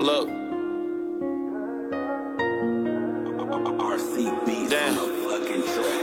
Look. Damn.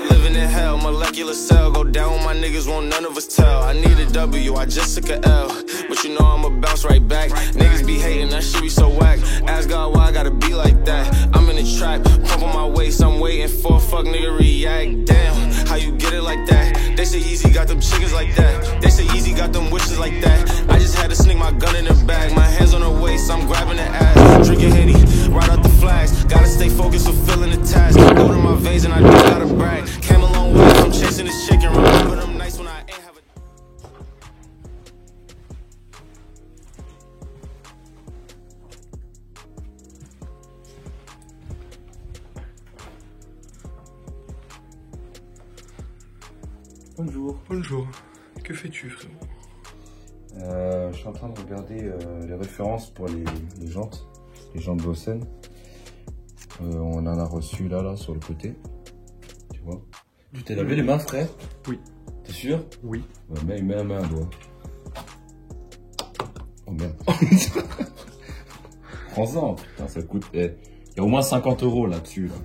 Living in hell, molecular cell. Go down with my niggas, won't none of us tell. I need a W, I just took a L. But you know I'ma bounce right back. Niggas be hating, that shit be so whack. Ask God why I gotta be like that. I'm in the trap, pump on my waist. I'm waiting for a fuck nigga react. Damn, how you get it like that? They say Easy got them chickens like that. They say Easy got them wishes like that. I just had to sneak my gun in the bag. My hands on her waist, I'm grabbing the ass. Drinking Henny, right out the flags. Gotta stay focused, fulfilling the task. Go to my veins and I do gotta brag. Came a long way from chasing this chicken. Remember them nights when I ain't have a... Bonjour. Bonjour. Que fais-tu, frérot? Je suis en train de regarder les références pour les jantes Vossen. On en a reçu là sur le côté. Tu vois? Tu t'es lavé les mains, frère? Oui. T'es sûr? Oui. Ouais, mets la main à doigt. Oh merde. Prends-en, putain, ça coûte. Il y a au moins 50 € là-dessus. Là.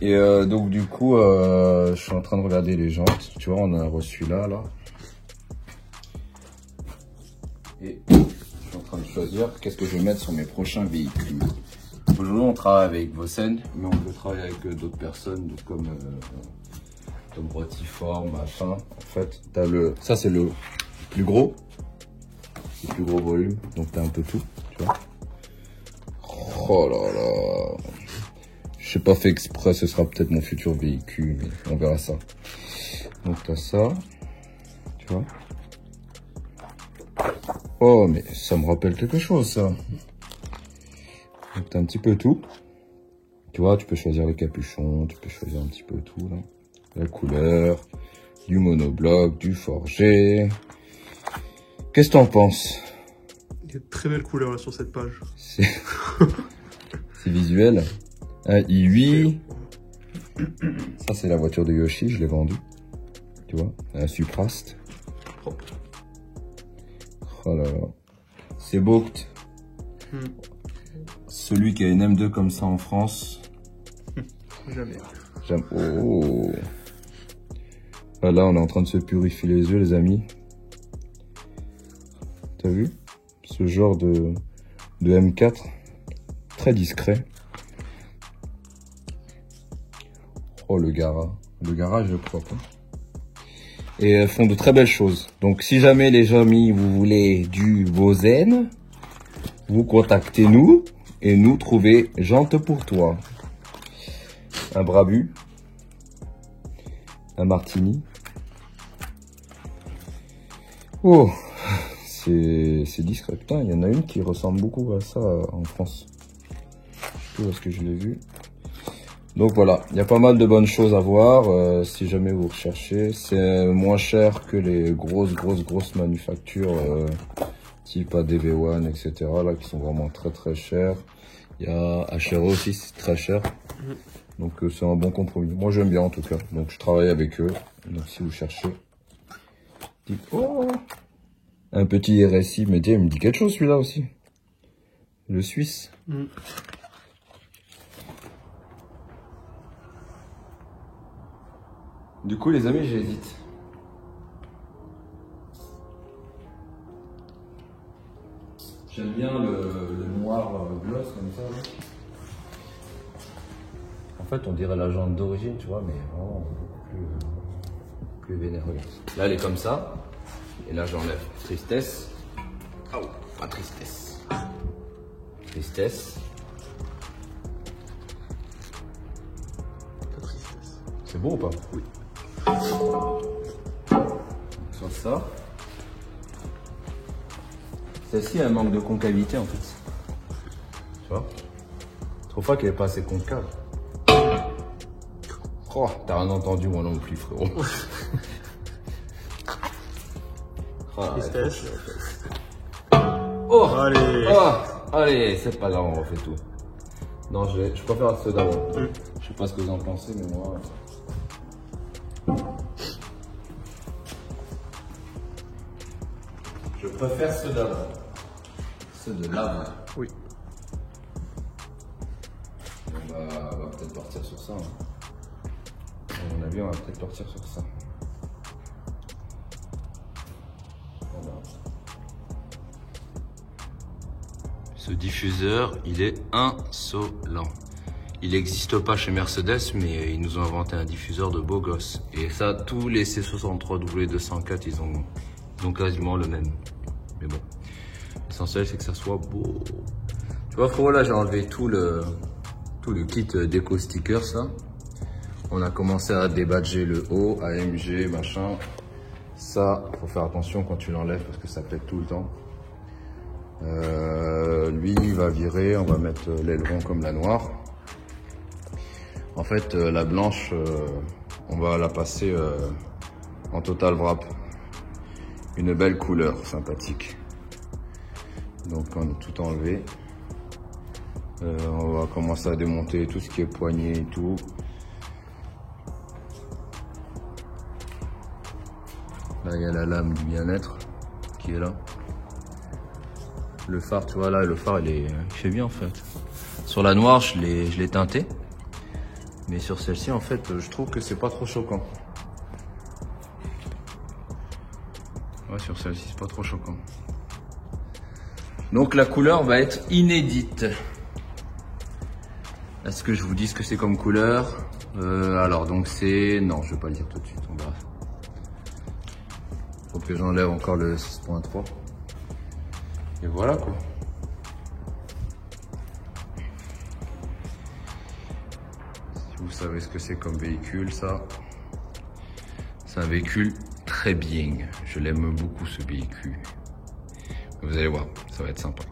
Et donc du coup, je suis en train de regarder les jantes. Tu vois, on en a reçu là. Et je suis en train de choisir qu'est-ce que je vais mettre sur mes prochains véhicules. Aujourd'hui, on travaille avec Vossen, mais on peut travailler avec d'autres personnes comme Rotiform, machin. En fait, ça c'est le plus gros, le plus gros volume, donc t'as un peu tout, tu vois. Oh là là, je sais pas fait exprès, ce sera peut-être mon futur véhicule, mais on verra ça. Donc t'as ça, tu vois. Oh, mais ça me rappelle quelque chose, ça. Donc, t'as un petit peu tout. Tu vois, tu peux choisir le capuchon, tu peux choisir un petit peu tout, là. La couleur, du monobloc, du forgé. Qu'est-ce que t'en penses? Il y a de très belles couleurs là sur cette page. C'est visuel. Un i8. Ça, c'est la voiture de Yoshi, je l'ai vendue. Tu vois, un Suprast. Propre. Oh là là. C'est beau. Celui qui a une M2 comme ça en France. Jamais. Oh. Ah, là, on est en train de se purifier les yeux, les amis. T'as vu? Ce genre de M4. Très discret. Oh, le garage. Le garage est propre. Et elles font de très belles choses. Donc, si jamais les amis, vous voulez du Vossen, vous contactez-nous et nous trouvez Jante pour toi. Un Brabus, un Martini. Oh, c'est discret. Putain, il y en a une qui ressemble beaucoup à ça en France. Je sais pas où est-ce que je l'ai vu. Donc voilà, il y a pas mal de bonnes choses à voir si jamais vous recherchez. C'est moins cher que les grosses manufactures type ADV1, etc. là, qui sont vraiment très chères. Il y a HRE aussi, c'est très cher. Donc c'est un bon compromis. Moi j'aime bien en tout cas. Donc je travaille avec eux. Donc si vous cherchez, dites oh, un petit RSI, mais tiens, il me dit quelque chose celui-là aussi. Le Suisse. Du coup, les amis, j'hésite. J'aime bien le noir gloss comme ça. Là. En fait, on dirait la jante d'origine, tu vois, mais vraiment beaucoup plus vénère. Regarde. Là, elle est comme ça. Et là, j'enlève. Tristesse. Oh, pas tristesse. Tristesse. Pas tristesse. C'est beau ou pas? Oui. Sur ça. Celle-ci a un manque de concavité en fait. Tu vois? Trop fois qu'elle est pas assez concave. Oh, t'as rien entendu moi non plus frérot. Oh, Tristesse. Oh, allez. Oh, allez, c'est pas grave, on refait tout. Non, je préfère ceux d'avant. Je sais pas ce que vous en pensez, mais moi... Je préfère ceux d'avant. Celle de lave. Oui. On va peut-être partir sur ça. À mon avis, on va peut-être partir sur ça. Voilà. Ce diffuseur, il est insolent. Il n'existe pas chez Mercedes, mais ils nous ont inventé un diffuseur de beau gosse. Et ça, tous les C63 W204, ils ont quasiment le même. Mais bon, l'essentiel, c'est que ça soit beau. Tu vois, frérot, là, j'ai enlevé tout le kit déco stickers, là. On a commencé à débadger le haut, AMG, machin. Ça, faut faire attention quand tu l'enlèves parce que ça pète tout le temps. Lui, il va virer, on va mettre l'aileron comme la noire. En fait, la blanche, on va la passer en total wrap. Une belle couleur, sympathique. Donc, on a tout enlevé. On va commencer à démonter tout ce qui est poignée et tout. Là, il y a la lame du bien-être qui est là. Le phare, tu vois, là, le phare, il fait bien en fait. Sur la noire, je l'ai teinté. Mais sur celle-ci, en fait, je trouve que c'est pas trop choquant. Ouais, sur celle-ci, c'est pas trop choquant. Donc, la couleur va être inédite. Est-ce que je vous dis ce que c'est comme couleur? Alors, donc c'est... Non, je vais pas le dire tout de suite, on verra. Faut que j'enlève encore le 6.3. Et voilà, quoi. Vous savez ce que c'est comme véhicule, ça. C'est un véhicule très bien. Je l'aime beaucoup, ce véhicule. Vous allez voir, ça va être sympa.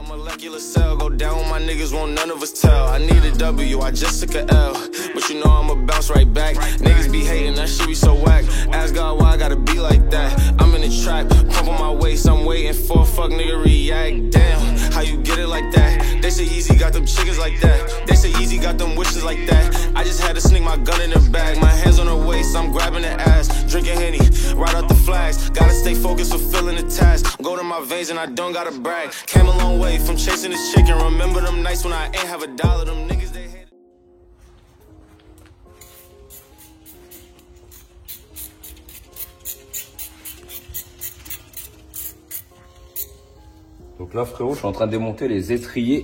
Molecular cell, go down with my niggas, won't none of us tell. I need a W, I just took a L. But you know I'ma bounce right back. Niggas be hating, that shit be so whack. Ask God why I gotta be like that. I'm in the trap, pump on my waist, I'm waiting for a fuck nigga react. Damn, how you get it like that? They say Easy got them chickens like that. They say Easy got them wishes like that. I just had to sneak my gun in her bag. My hands on her waist, I'm grabbing the ass. Drinking Henny, right out the flags. Gotta stay focused, fulfilling the task. Go to my veins and I don't gotta brag. Came a long way from chasing this chicken. Remember them nights when I ain't have a dollar. Them niggas they hate. Donc là, frérot, je suis en train de démonter les étriers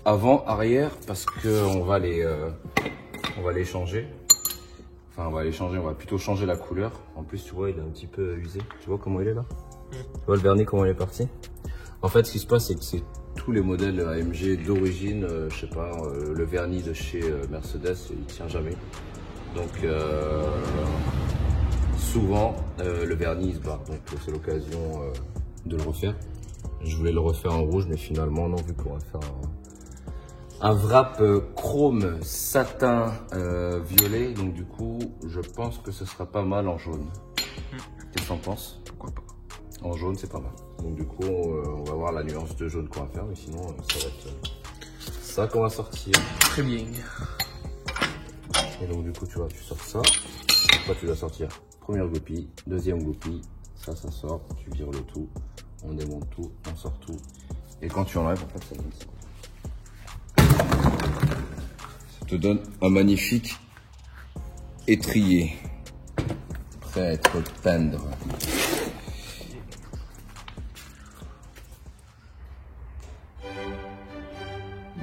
avant, arrière, parce que on va les changer. Enfin, on va les changer, on va plutôt changer la couleur. En plus, tu vois, il est un petit peu usé. Tu vois comment il est là? Tu vois le vernis, comment il est parti? En fait, ce qui se passe, c'est que c'est tous les modèles AMG d'origine, je sais pas, le vernis de chez Mercedes, il tient jamais. Donc, souvent, le vernis il se barre. Donc, c'est l'occasion de le refaire. Je voulais le refaire en rouge, mais finalement, non, vu qu'on va faire un wrap chrome satin violet. Donc, du coup, je pense que ce sera pas mal en jaune. Qu'est-ce que t'en penses? Pourquoi pas? En jaune, c'est pas mal. Donc du coup, on va voir la nuance de jaune qu'on va faire, mais sinon, ça va être ça qu'on va sortir. Très bien. Et donc du coup, tu vois, tu sors ça. Après, tu dois sortir première goupille, deuxième goupille. Ça sort. Tu vires le tout. On démonte tout, on sort tout. Et quand tu enlèves, en fait, ça donne ça. Ça te donne un magnifique étrier. Prêt à être tendre.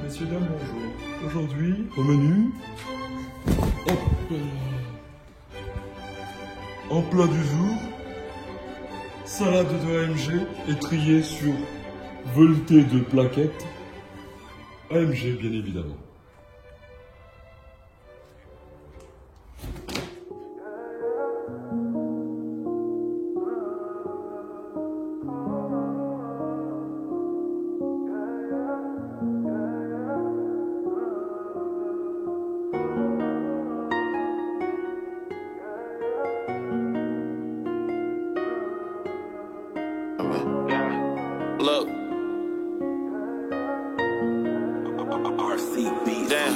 Messieurs, dames, bonjour. Aujourd'hui, au menu, en plat du jour, salade de AMG étriée sur velouté de plaquettes. AMG, bien évidemment. Look. Damn.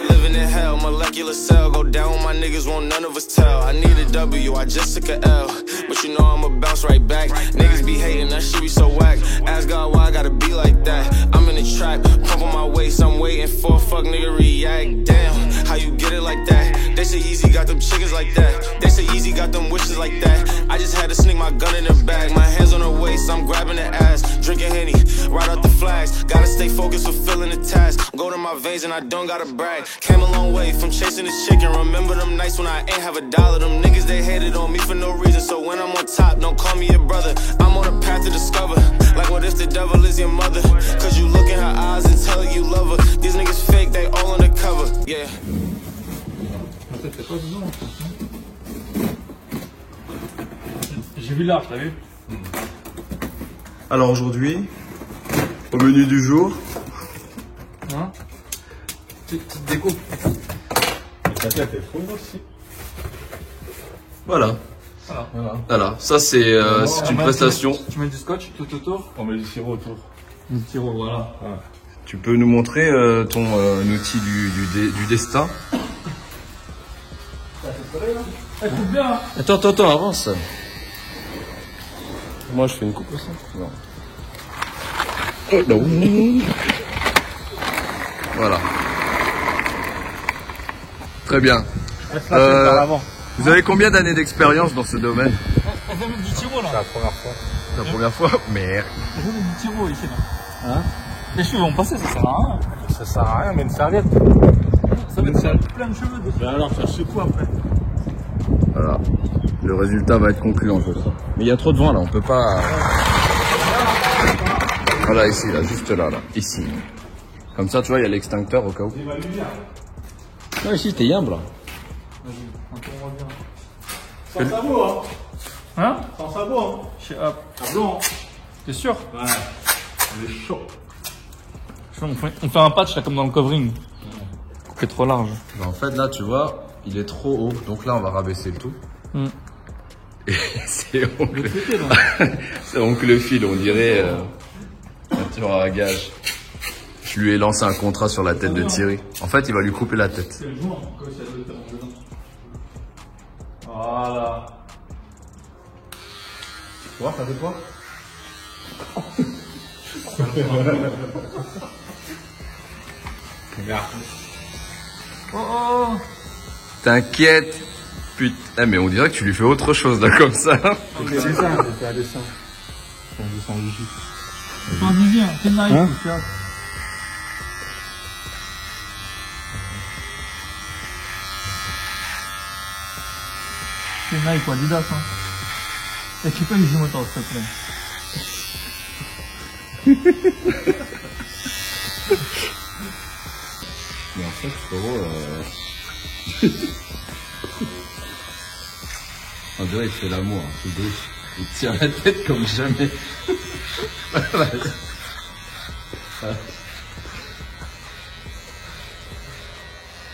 Living in hell, my molecular cell. Go down with my niggas, won't none of us tell. I need a W, I just took a L. But you know I'ma bounce right back. Niggas be hating, that shit be so whack. Ask God why I gotta be like that. I'm in the trap, pump on my waist. I'm waiting for a fuck nigga react. Damn, how you get it like that? They say Easy got them chickens like that. They say Easy got them wishes like that. I just had to sneak my gun in the bag. My hands on her waist, I'm grabbing the ass. Drinking Henny, right out the flags. Gotta stay focused, fulfilling the task. Go to my veins and I don't gotta brag. Came a long way from chasing this chicken. Remember them nights when I ain't have a dollar. Them niggas, they hated on me for no reason. So when I'm on top, don't call me your brother. I'm on a path to discover. Like what if the devil is your mother? Cause you look in her eyes and tell her you love her. These niggas fake, they all undercover. Yeah. J'ai vu l'arche, t'as vu? Alors aujourd'hui, au menu du jour, Hein? Petite déco. Ta tête est fou aussi. voilà. Voilà. Voilà, ça c'est une prestation. Tu mets du scotch tout autour? On met du sirop autour. Du tiro, voilà. Tu peux nous montrer ton outil du destin? Écoute bien. Attends, avance. Moi je fais une coupe aussi. Non. Oh, non. Voilà. Très bien. Vous avez combien d'années d'expérience dans ce domaine? On fait mettre du tiro là. C'est la première fois. La première fois? Merde. On fait mettre du tiro ici là. Hein? Les cheveux vont passer, ça sert à rien. Ça sert à rien, mais une serviette. Ça va être plein de cheveux dessus. Ben alors, ça secoue après. Voilà. Le résultat va être concluant, je crois. Mais il y a trop de vent là, on peut pas. Voilà, ici, là, juste là, ici. Comme ça, tu vois, il y a l'extincteur au cas où. Non, ici, t'es yambe là. Sans sabot, hein. Hein? Sans sabot, hein. Hop. C'est blanc. T'es sûr? Ouais. On est chaud. On fait un patch là comme dans le covering. C'est trop large. Bah, en fait, là, tu vois, il est trop haut. Donc là, on va rabaisser le tout. Et c'est oncle... c'est oncle Phil, on dirait un tueur à gage. Je lui ai lancé un contrat sur la tête de Thierry. En fait, il va lui couper la tête. C'est le joint. Voilà. Tu vois, ça fait quoi? Regarde. Oh. T'inquiète. Putain, mais on dirait que tu lui fais autre chose là, comme ça. C'est ça, c'est un dessin. C'est un dessin logique. C'est un Vivien, c'est nice. Hein? C'est Nike ou Adidas, hein. Et tu peux les motos, s'il te plaît. Mais en fait, frérot, on dirait qu'il fait l'amour, hein, c'est deux. Il tire la tête comme jamais.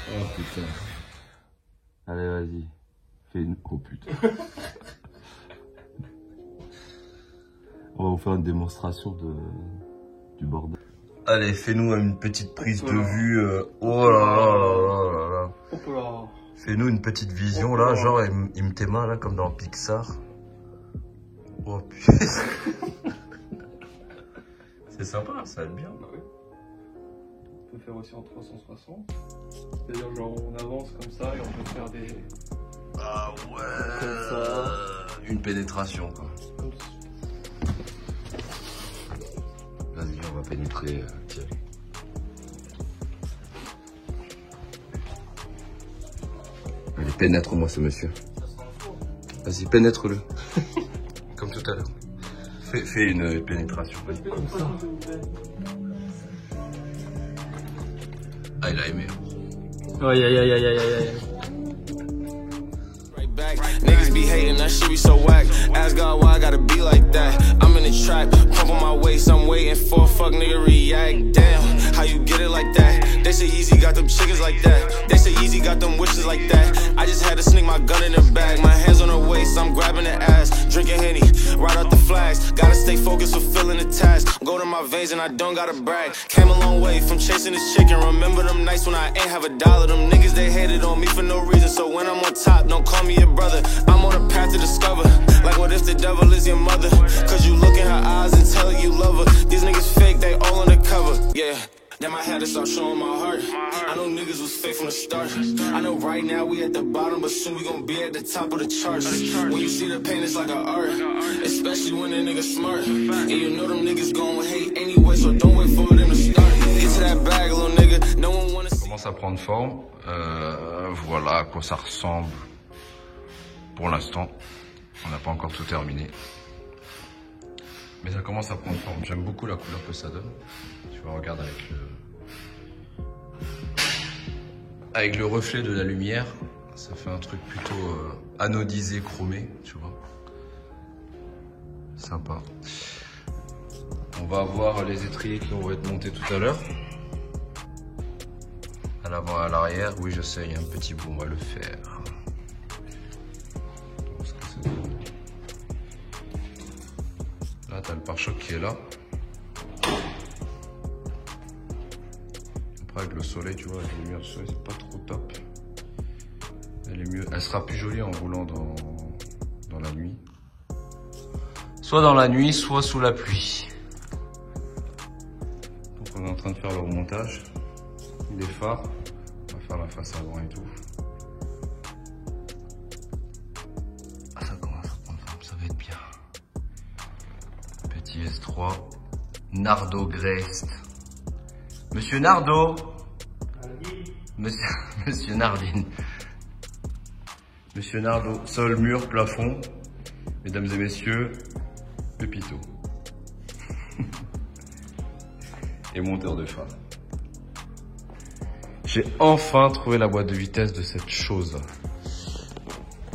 Oh putain. Allez, vas-y. Fais une... Oh putain. On va vous faire une démonstration du bordel. Allez, fais-nous une petite prise de vue. Oh là là là là là. Hop là. Fais-nous une petite vision là, genre il me tes mains là comme dans Pixar. Oh putain. C'est sympa, ça va être bien. Bah oui. On peut faire aussi en 360. C'est-à-dire genre on avance comme ça et on peut faire des... Ah ouais. Comme ça. Une pénétration quoi. Comme ça. Vas-y, on va pénétrer Thierry. Allez, pénètre-moi ce monsieur. Vas-y, pénètre-le. Comme tout à l'heure. Fais une pénétration. Vas-y, comme ça. Ah, il a aimé. Aïe aïe aïe aïe aïe aïe. Niggas be hating, that shit be so whack. Ask God why I gotta be like that. I'm in the trap, pump on my waist. I'm waiting for a fuck nigga react. Damn, how you get it like that? They say Easy got them chickens like that. They say Easy got them wishes like that. I just had to sneak my gun in the bag. My hands on her waist, I'm grabbing the ass. Drinking Henny, right out the flag. relax. Gotta stay focused, fulfilling the task. Go to my veins and I don't gotta brag. Came a long way from chasing this chicken. Remember them nights when I ain't have a dollar. Them niggas, they hated on me for no reason. So when I'm on top, don't call me your brother. I'm on a path to discover. Like what if the devil is your mother? Cause you look in her eyes and tell her you love her. These niggas fake, they all undercover. Yeah. Then I had to start showing my heart. I know niggas was fake from the start. I know right now we at the bottom, but soon we gon' be at the top of the charts. When you see the pain, it's like an art. Especially when a nigga smart. And you know them niggas gon' hate anyway, so don't wait for them to start. Get to that bag, little nigga. No one wanna see. Ça commence à prendre forme. Voilà à quoi ça ressemble. Pour l'instant, on n'a pas encore tout terminé. Mais ça commence à prendre forme. J'aime beaucoup la couleur que ça donne. Tu vois, regarde avec le reflet de la lumière, ça fait un truc plutôt anodisé, chromé, tu vois. Sympa. On va avoir les étriers qui vont être montés tout à l'heure. À l'avant et à l'arrière, oui je sais, il y a un petit bout, on va le faire. Là, t'as le pare-choc qui est là. Après, avec le soleil, tu vois, avec la lumière du soleil, c'est pas trop top. Elle est mieux. Elle sera plus jolie en roulant dans la nuit. Soit dans la nuit, soit sous la pluie. Donc, on est en train de faire le remontage des phares. On va faire la face avant et tout. Ah, ça commence à prendre forme, ça va être bien. Petit S3, Nardo Grest. Monsieur Nardo. Monsieur Nardine. Monsieur Nardo, sol, mur, plafond. Mesdames et messieurs, Pépito. Et monteur de phare. J'ai enfin trouvé la boîte de vitesse de cette chose.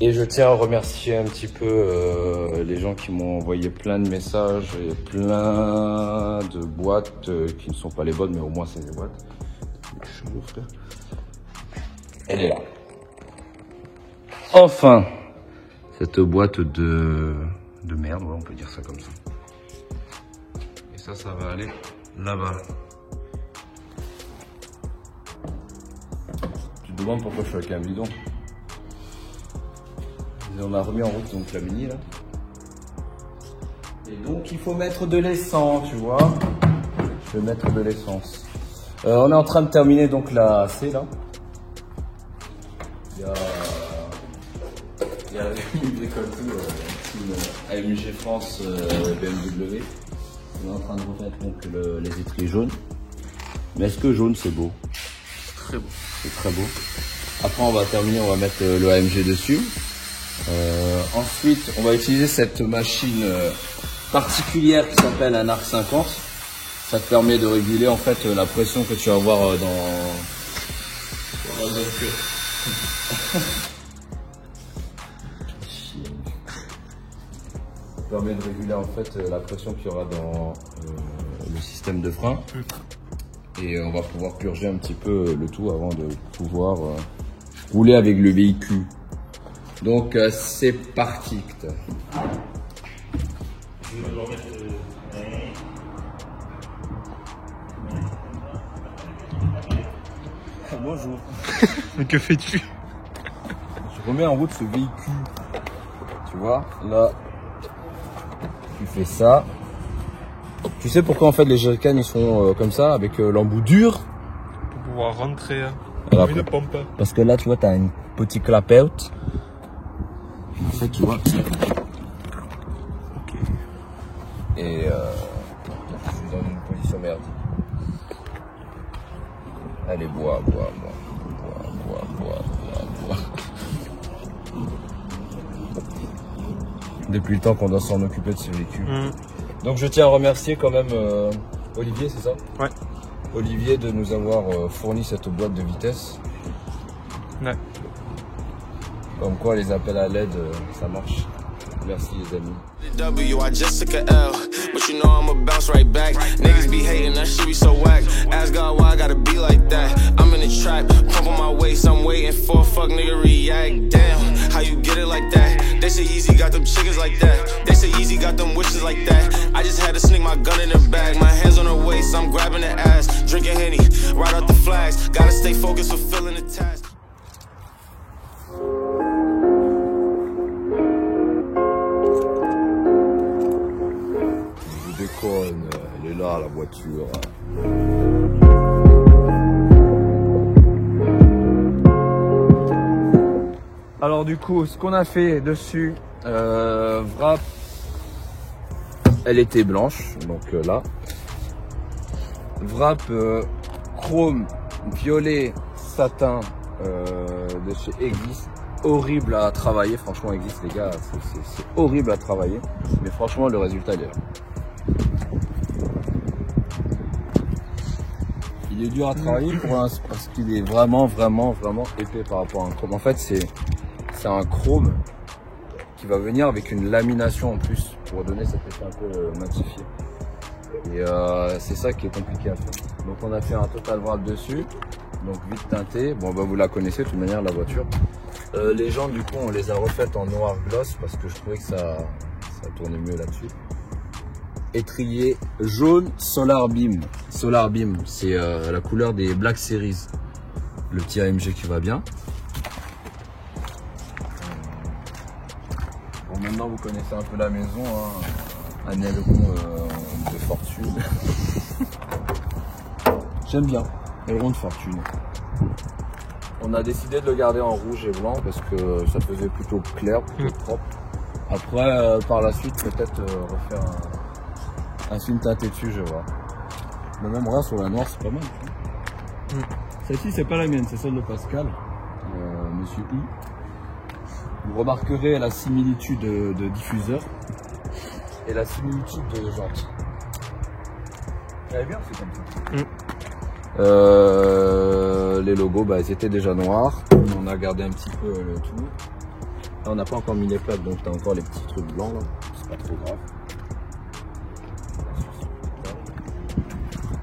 Et je tiens à remercier un petit peu les gens qui m'ont envoyé plein de messages et plein de boîtes qui ne sont pas les bonnes, mais au moins c'est des boîtes. Chelou, frère. Elle est là. Enfin, cette boîte de merde, ouais, on peut dire ça comme ça. Et ça va aller là-bas. Tu te demandes pourquoi je suis avec un bidon. On a remis en route donc la Mini là. Et donc il faut mettre de l'essence, tu vois. Je vais mettre de l'essence. On est en train de terminer donc la C là. Il y a une décolle tout, AMG France BMW. On est en train de remettre donc les étriers jaunes. Mais est-ce que jaune c'est beau? C'est très beau. C'est très beau. Après on va terminer, on va mettre le AMG dessus. Ensuite, on va utiliser cette machine particulière qui s'appelle un arc 50. Ça te permet de réguler en fait la pression que tu vas avoir dans la voiture. Ça permet de réguler en fait la pression qu'il y aura dans le système de frein. Et on va pouvoir purger un petit peu le tout avant de pouvoir rouler avec le véhicule. Donc c'est parti. Bonjour. Mais que fais-tu? Je remets en route ce véhicule. Tu vois, là, tu fais ça. Tu sais pourquoi en fait les jerrycans ils sont comme ça, avec l'embout dur? Pour pouvoir rentrer Alors, une pompe. parce que là, tu vois, tu as un petit clap-out. En fait, tu vois. Et je suis dans une position merdique. Allez, bois. Depuis le temps qu'on doit s'en occuper de ce véhicule. Donc je tiens à remercier quand même Olivier, c'est ça? Ouais. Olivier de nous avoir fourni cette boîte de vitesse. Ouais. Comme quoi les appels à l'aide, ça marche. Merci les amis. W, I just took a L, but you know I'ma bounce right back. Niggas be hating, that shit be so whack. Ask God why I gotta be like that. I'm in the trap, pump on my waist, I'm waiting for a fuck nigga react. Damn, how you get it like that? They say Easy got them chickens like that. They say Easy got them wishes like that. I just had to sneak my gun in the bag. My hands on her waist, I'm grabbing the ass. Drinking Henny, right out the flags. Gotta stay focused, fulfilling the task. Elle est là la voiture. Alors du coup, ce qu'on a fait dessus, wrap, elle était blanche, donc là. Wrap chrome, violet, satin de chez Exis. Horrible à travailler, franchement Exis les gars, c'est horrible à travailler. Mais franchement le résultat il est là. Il est dur à travailler parce qu'il est vraiment épais par rapport à un chrome. En fait, c'est un chrome qui va venir avec une lamination en plus pour donner cet effet un peu matifié. Et c'est ça qui est compliqué à faire. Donc on a fait un total wrap dessus, donc vite teinté. Bon bah vous la connaissez de toute manière la voiture. Les jantes du coup on les a refaites en noir gloss parce que je trouvais que ça tournait mieux là-dessus. Étrier jaune Solar Beam. Solar Beam, c'est la couleur des Black Series. Le petit AMG qui va bien. Bon, maintenant vous connaissez un peu la maison. Hein. Un aileron de fortune. J'aime bien. Aileron de fortune. On a décidé de le garder en rouge et blanc parce que ça faisait plutôt clair, plutôt propre. Après, par la suite, peut-être refaire un film teinté dessus, je vois. Mais même rien sur la noire, c'est pas mal. Celle-ci, c'est pas la mienne, c'est celle de Pascal, Monsieur U. Vous remarquerez la similitude de diffuseur et la similitude de jantes. Elle est bien, c'est comme ça. Les logos, bah, ils étaient déjà noirs. On a gardé un petit peu le tout. Là, on n'a pas encore mis les plaques, donc t'as encore les petits trucs blancs là. C'est pas trop grave.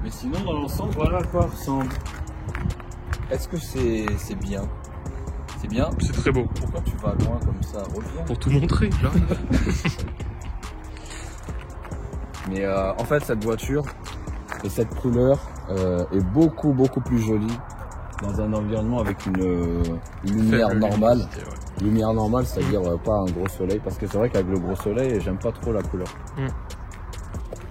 Mais sinon, dans l'ensemble, voilà à quoi ressemble. Est-ce que c'est bien? C'est bien? C'est très beau. Pourquoi tu vas loin comme ça? Reviens. Pour tout montrer, là. Mais en fait, cette voiture et cette couleur est beaucoup plus jolie dans un environnement avec une lumière normale. Lumière normale, c'est-à-dire pas un gros soleil, parce que c'est vrai qu'avec le gros soleil, j'aime pas trop la couleur.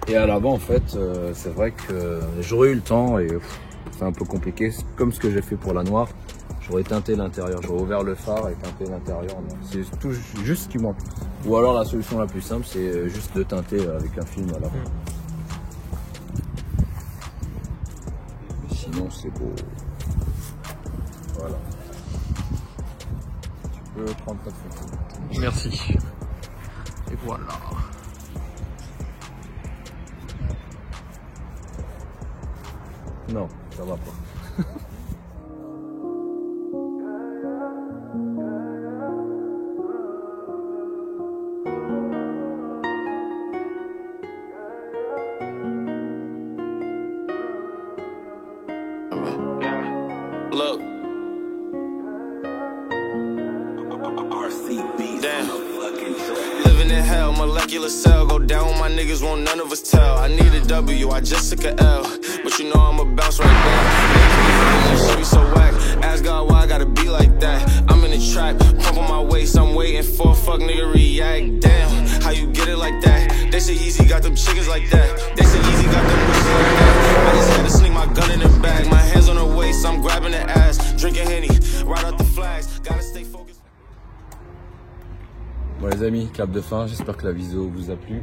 Et à l'avant, en fait, c'est vrai que j'aurais eu le temps et c'est un peu compliqué, comme ce que j'ai fait pour la noire. J'aurais teinté l'intérieur, j'aurais ouvert le phare et teinté l'intérieur. C'est tout juste ce qui manque. Ou alors la solution la plus simple, c'est juste de teinter avec un film à l'avant. Sinon, c'est beau. Voilà. Tu peux prendre ta photo. Merci. Et voilà. Non, ça va pas. Look. Damn. Living in hell, molecular cell. Go down with my niggas, won't none of us tell. I need a W, I just took a L. But you know I'ma bounce right back. That shit be so whack. Ask God why I gotta be like that. I'm in the trap, pump on my waist, I'm waiting for a fuck nigga react. Damn, how you get it like that? They say Easy got them chickens like that. They say Easy got them wishes like that. I just had to sneak my gun in the bag. My hands on her waist, I'm grabbing the ass. Drinking Henny, right out the flags. Gotta stay focused. Bon les amis, clap de fin, j'espère que la vidéo vous a plu.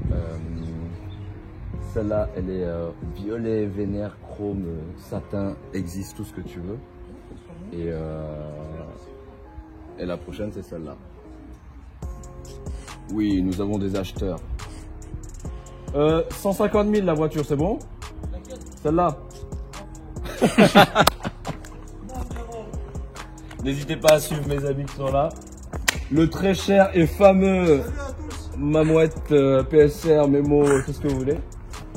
Celle-là, elle est violet, vénère, chrome, satin, existe tout ce que tu veux. Et la prochaine, c'est celle-là. Oui, nous avons des acheteurs. 150 000 la voiture, c'est bon? Celle-là. N'hésitez pas à suivre mes amis qui sont là. Le très cher et fameux Mamouette, PSR, Mémo, tout ce que vous voulez.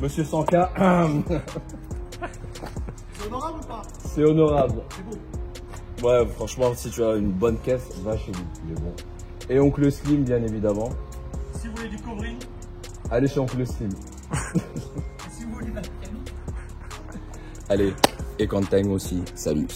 Monsieur 100K. C'est honorable ou pas? C'est honorable. C'est beau. Ouais, franchement, si tu as une bonne caisse, va chez lui. Il est bon. Et Oncle Slim, bien évidemment. Si vous voulez du covering. Allez chez Oncle Slim. Si vous voulez de la Allez, et quand time aussi. Salut.